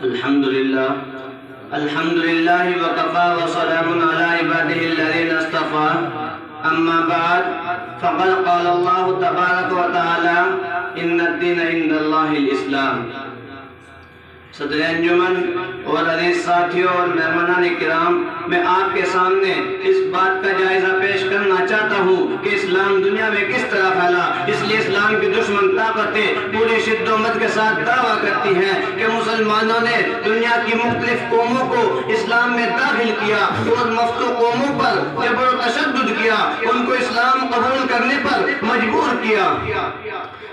الحمد لله وكفى وسلام على عباده الذين اصطفى أما بعد فقد قال الله تبارك وتعالى إن الدين عند الله الإسلام. صدر انجمن اور عزیز ساتھیوں اور مہمانان کرام، میں آپ کے سامنے اس بات کا جائزہ پیش کرنا چاہتا ہوں کہ اسلام دنیا میں کس طرح پھیلا. اس لیے اسلام کی دشمن طاقتیں پوری شد و مت کے ساتھ دعویٰ کرتی ہیں کہ مسلمانوں نے دنیا کی مختلف قوموں کو اسلام میں داخل کیا اور مفتو قوموں پر جبر و تشدد کیا، ان کو اسلام قبول کرنے پر مجبور کیا.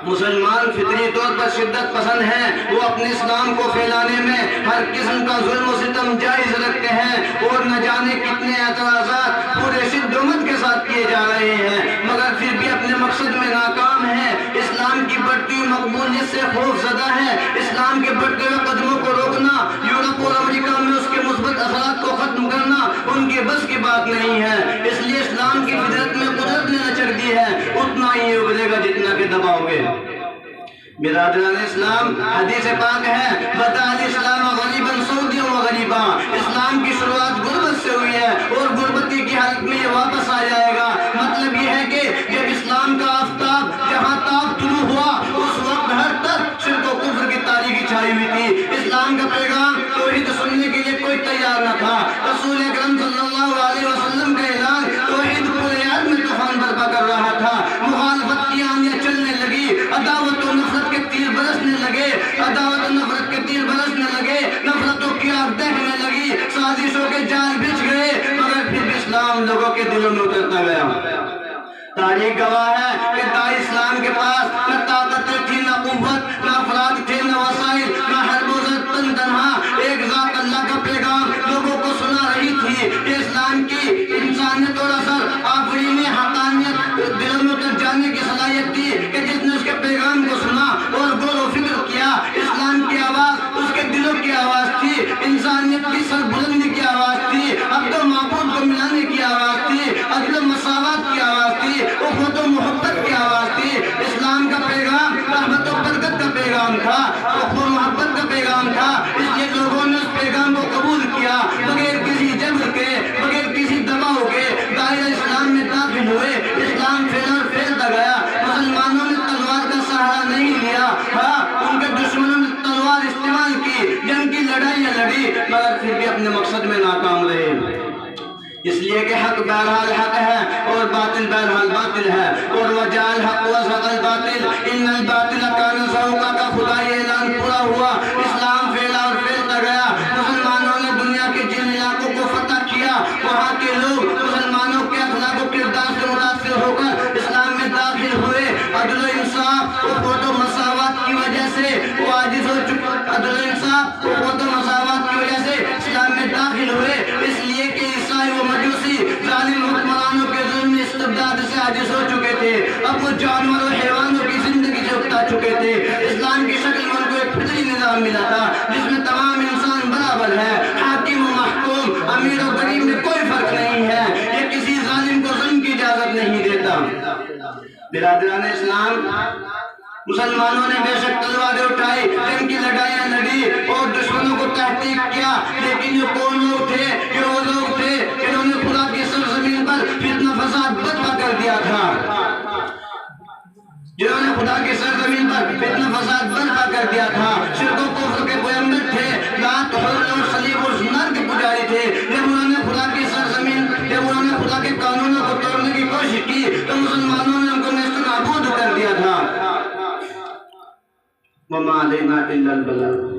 مسلمان فطری طور پر شدت پسند ہیں، وہ اپنے اسلام کو پھیلانے میں ہر قسم کا ظلم و ستم جائز رکھتے ہیں اور نہ جانے کتنے اعتراضات پورے شد و مت کے ساتھ کیے جا رہے ہیں، مگر پھر بھی اپنے مقصد میں ناکام ہیں. اسلام کی بڑھتی ہوئی مقبولیت سے خوف زدہ ہے. اسلام کے بڑھتے ہوئے قدموں کو روکنا، یورپ اور امریکہ میں اس کے مثبت اثرات کو ختم کرنا ان کے بس کی بات نہیں ہے. اس لیے اسلام کی فطرت میں قدرت نے نچڑ دی ہے، اتنا ہی ابھرے گا جتنا کہ دباؤ گے. برادران اسلام، حدیث پاک ہے بدأ الاسلام غریبا سعودیا و غریبا. اسلام کی شروعات غربت سے ہوئی ہے اور غربتی کی حالت میں یہ واپس آ جائے گا. مطلب یہ ہے کہ جب اسلام کا آفتاب جہاں تاب طلوع ہوا اس وقت ہر طرف شرک و کفر کی تاریکی چھائی ہوئی تھی. اسلام کا پیغام توحید سننے کے لیے کوئی تیار نہ تھا. رسول اکرم صلی اللہ علیہ وسلم کا اعلان توحید پورے عالم میں طوفان برپا کر رہا تھا. مخالفت کی آندیاں چلنے لگی، عداوت و نفرت کے تیر برسنے لگے، عداوت و نفرت کے تیر برسنے لگے، نفرتوں کی آگ دہنے لگی، سازشوں کے جال بچھ گئے، مگر پھر بھی اسلام لوگوں کے دلوں میں اترتا گیا. تاریخ گواہ ہے کہ داعی اسلام کے پاس نہ طاقت تھی، نہ قوت، نہ افراد تھے، نہ وسائل، نہ ہر بوزت تن تنہا ایک ذات اللہ کا پیغام لوگوں کو سنا رہی تھی. کہ اسلام کی انسانیت اور اثر آفرین حقانیت دلوں میں اتر جانے کی صلاحیت تھی کہ جس نے اس کے پیغام کو سنا اور غور و فکر کیا، اسلام کی آواز اس کے دلوں کی آواز تھی، انسانیت کی سربلندی کی آواز تھی، عبد و معبود کو ملانے کی آواز تھی، عدل و مساوات کی آواز تھی، اخوت و محبت کی آواز تھی. اسلام کا پیغام رحمت و برکت کا پیغام تھا، اخوت و محبت کا پیغام تھا. اس لیے لوگوں نے اس پیغام کو قبول کیا، بغیر کسی جبر کے، بغیر کسی دباؤ کے دائرہ اسلام میں داخل ہوئے. اسلام پھیلتا گیا. مسلمانوں نے تلوار کا سہارا نہیں لیا، ہاں ان کے دشمنوں نے تلوار استعمال کی، جنگ کی لڑائیاں لڑی، مگر پھر بھی اپنے مقصد میں ناکام رہے. اس لیے کہ حق بہرحال حق ہے اور باطل بہرحال باطل ہے. اور وجاء الحق وزهق الباطل ان الباطل كان زهوقا کا خدائی اعلان پورا ہوا. اسلام پھیلا اور پھیلتا گیا. مسلمانوں نے دنیا کے جن علاقوں کو فتح کیا، وہاں کے لوگ مسلمانوں کے اخلاق و کردار سے متاثر ہو کر اسلام میں داخل ہوئے. عدل و انصاف اخوت و مساوات کی وجہ سے وہ عاجز ہو چکے، عدل و انصاف اخوت و مساوات کی وجہ سے اسلام میں داخل ہوئے. اس لیے کہ عیسائی و مجوسی ظالم حکمرانوں کے ظلم استبداد سے عاجز ہو چکے تھے. اب وہ جانور و حیوانوں کی زندگی سے اکتا چکے تھے. اسلام کی شکل میں ان کو ایک فطری نظام ملا تھا جس میں تمام انسان برابر ہے، حاکم و محکوم، امیر و غریب میں کوئی فرق نہیں ہے. یہ کسی ظالم کو ظلم کی اجازت نہیں دیتا. برادران اسلام، مسلمانوں نے بے شک تلواریں اٹھائی، جنگ کی لڑائیاں لڑی اور دشمنوں کو تحقیق کیا، لیکن یہ کون لوگ تھے؟ یہ وہ لوگ تھے جنہوں نے خدا کی سرزمین پر فتنہ فساد برپا کر دیا تھا، جنہوں نے خدا کی سرزمین پر فتنہ فساد برپا کر دیا تھا. شرک و کفر کے پیغمبر تھے، لات حر اور صلیب اور زنار کے پجاری تھے. جب انہوں نے خدا کی سرزمین، جب انہوں نے خدا کے قانونوں کو توڑنے کی کوشش کی تو مسلمانوں نے ان کو نیست و نابود کر دیا تھا. وَمَا عَلَيْنَا إِلَّا الْبَلَاغُ